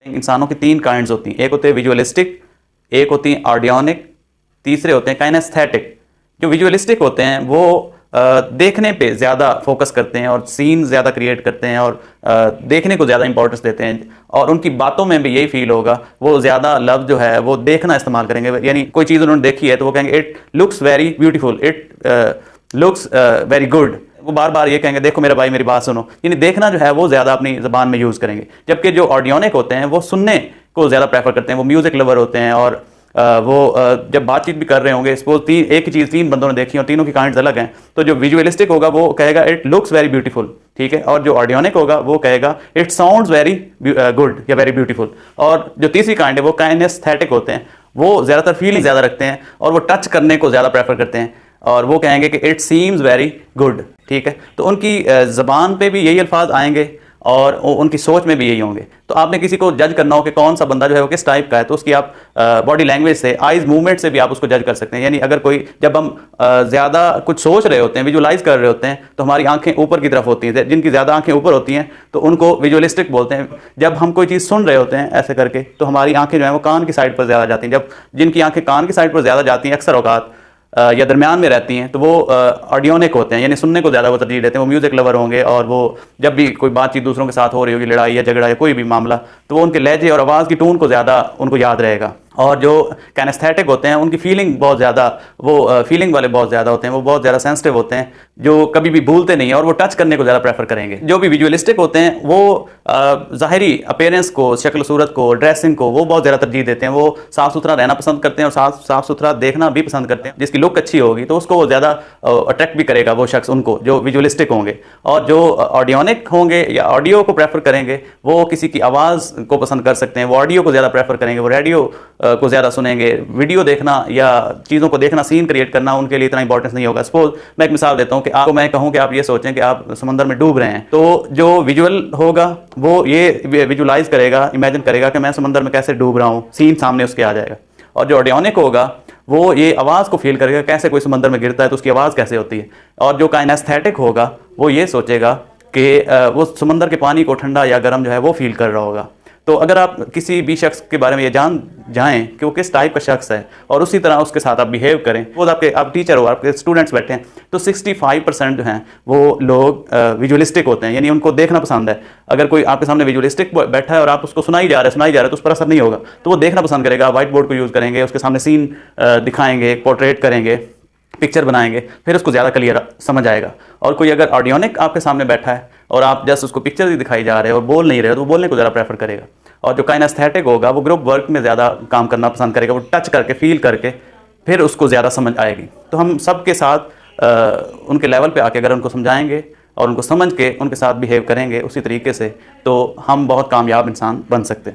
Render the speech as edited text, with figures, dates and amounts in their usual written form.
इंसानों की तीन काइंड्स होती हैं, एक होते हैं विजुअलिस्टिक, एक होती हैं ऑडियोनिक, तीसरे होते हैं काइनेस्थेटिक। जो विजुअलिस्टिक होते हैं वो देखने पे ज़्यादा फोकस करते हैं और सीन ज़्यादा क्रिएट करते हैं और देखने को ज़्यादा इंपॉर्टेंस देते हैं, और उनकी बातों में भी यही फील होगा, वो ज़्यादा लफ्ज़ जो है वो देखना इस्तेमाल करेंगे। यानी कोई चीज़ उन्होंने देखी है तो वो कहेंगे it looks very beautiful, it looks very good. वो बार बार ये कहेंगे देखो मेरा भाई मेरी बात सुनो, यानी देखना जो है वो ज़्यादा अपनी ज़बान में यूज़ करेंगे। जबकि जो ऑडियोनिक होते हैं वो सुनने को ज़्यादा प्रेफर करते हैं, वो म्यूज़िक लवर होते हैं, और वो जब बातचीत भी कर रहे होंगे, सपोज एक ही चीज़ तीन बंदों ने देखी और तीनों की काइंड्स अलग हैं, तो जो विजुअलिस्टिक होगा वो कहेगा इट लुक्स वेरी ब्यूटीफुल, ठीक है, और जो ऑडियोनिक होगा वो कहेगा इट साउंड्स वेरी गुड या वेरी ब्यूटीफुल। और जो तीसरी काइंड है वो काइनेस्थेटिक होते हैं, वो ज़्यादातर फीलिंग ज़्यादा रखते हैं और वो टच करने को ज़्यादा प्रेफर करते हैं, और वो कहेंगे कि इट सीम्स वेरी गुड, ठीक है। तो उनकी ज़बान पे भी यही अल्फाज आएंगे और उनकी सोच में भी यही होंगे। तो आपने किसी को जज करना हो कि कौन सा बंदा जो है वो किस टाइप का है, तो उसकी आप बॉडी लैंग्वेज से, आइज मूवमेंट से भी आप उसको जज कर सकते हैं। यानी अगर कोई, जब हम ज़्यादा कुछ सोच रहे होते हैं, विजुअलाइज कर रहे होते हैं, तो हमारी आंखें ऊपर की तरफ होती हैं। जिनकी ज़्यादा आंखें ऊपर होती हैं तो उनको विजुअलिस्टिक बोलते हैं। जब हम कोई चीज़ सुन रहे होते हैं ऐसे करके, तो हमारी आंखें जो है वो कान की साइड पर ज़्यादा जाती हैं। जब जिनकी आंखें कान की साइड पर ज़्यादा जाती हैं अक्सर औकात या दरमियान में रहती हैं, तो वो ऑडियोनिक होते हैं, यानी सुनने को ज़्यादा वो तरजीह देते हैं। वो म्यूज़िक लवर होंगे और वो जब भी कोई बातचीत दूसरों के साथ हो रही होगी, लड़ाई या झगड़ा या कोई भी मामला, तो वो उनके लहजे और आवाज़ की टोन को ज़्यादा उनको याद रहेगा। और जो काइनेस्थेटिक होते हैं उनकी फीलिंग बहुत ज़्यादा, वो फीलिंग वाले बहुत ज़्यादा होते हैं, वो बहुत ज़्यादा सेंसिटिव होते हैं, जो कभी भी भूलते नहीं हैं, और वो टच करने को ज़्यादा प्रेफर करेंगे। जो भी विजुअलिस्टिक होते हैं वो ज़ाहिरी अपीयरेंस को, शक्ल सूरत को, ड्रेसिंग को वो बहुत ज़्यादा तरजीह देते हैं। वो साफ़ सुथरा रहना पसंद करते हैं और साफ़ सुथरा देखना भी पसंद करते हैं। जिसकी लुक अच्छी होगी तो उसको वो ज़्यादा अट्रैक्ट भी करेगा वो शख्स, उनको जो विजुअलिस्टिक होंगे। और जो ऑडियोनिक होंगे या ऑडियो को प्रेफर करेंगे, वो किसी की आवाज़ को पसंद कर सकते हैं, वो ऑडियो को ज़्यादा प्रेफर करेंगे, वो रेडियो को ज़्यादा सुनेंगे। वीडियो देखना या चीज़ों को देखना, सीन क्रिएट करना उनके लिए इतना इंपॉर्टेंस नहीं होगा। सपोज मैं एक मिसाल देता हूँ कि आपको मैं कहूँ कि आप ये सोचें कि आप समंदर में डूब रहे हैं, तो जो विजुअल होगा वो ये विजुअलाइज करेगा, इमेजिन करेगा कि मैं समंदर में कैसे डूब रहा हूँ, सीन सामने उसके आ जाएगा। और जो ऑडियोनिक होगा वो ये आवाज़ को फील करेगा, कैसे कोई समंदर में गिरता है तो उसकी आवाज़ कैसे होती है। और जो काइनेस्थेटिक होगा वो ये सोचेगा कि वो समंदर के पानी को ठंडा या गर्म जो है वो फील कर रहा होगा। तो अगर आप किसी भी शख्स के बारे में ये जान जाएं कि वो किस टाइप का शख्स है और उसी तरह उसके साथ आप बिहेव करें, वो आप टीचर हो, आपके स्टूडेंट्स बैठे हैं, तो 65% जो हैं वो लोग विजुअलिस्टिक होते हैं, यानी उनको देखना पसंद है। अगर कोई आपके सामने विजुअलिस्टिक बैठा है और आप उसको सुनाई जा रहे हैं तो उस पर असर नहीं होगा, तो वो देखना पसंद करेगा। व्हाइट बोर्ड को यूज़ करेंगे, उसके सामने सीन दिखाएंगे, पोर्ट्रेट करेंगे, पिक्चर बनाएंगे, फिर उसको ज़्यादा क्लियर समझ आएगा। और कोई अगर ऑडियोनिक आपके सामने बैठा है और आप जस्ट उसको पिक्चर ही दिखाई जा रहे हो और बोल नहीं रहे हो, तो वो बोलने को ज़्यादा प्रेफर करेगा। और जो काइनेस्थेटिक होगा वो ग्रुप वर्क में ज़्यादा काम करना पसंद करेगा, वो टच करके, फील करके, फिर उसको ज़्यादा समझ आएगी। तो हम सब के साथ उनके लेवल पे आके अगर उनको समझाएंगे और उनको समझ के उनके साथ बिहेव करेंगे उसी तरीके से, तो हम बहुत कामयाब इंसान बन सकते हैं।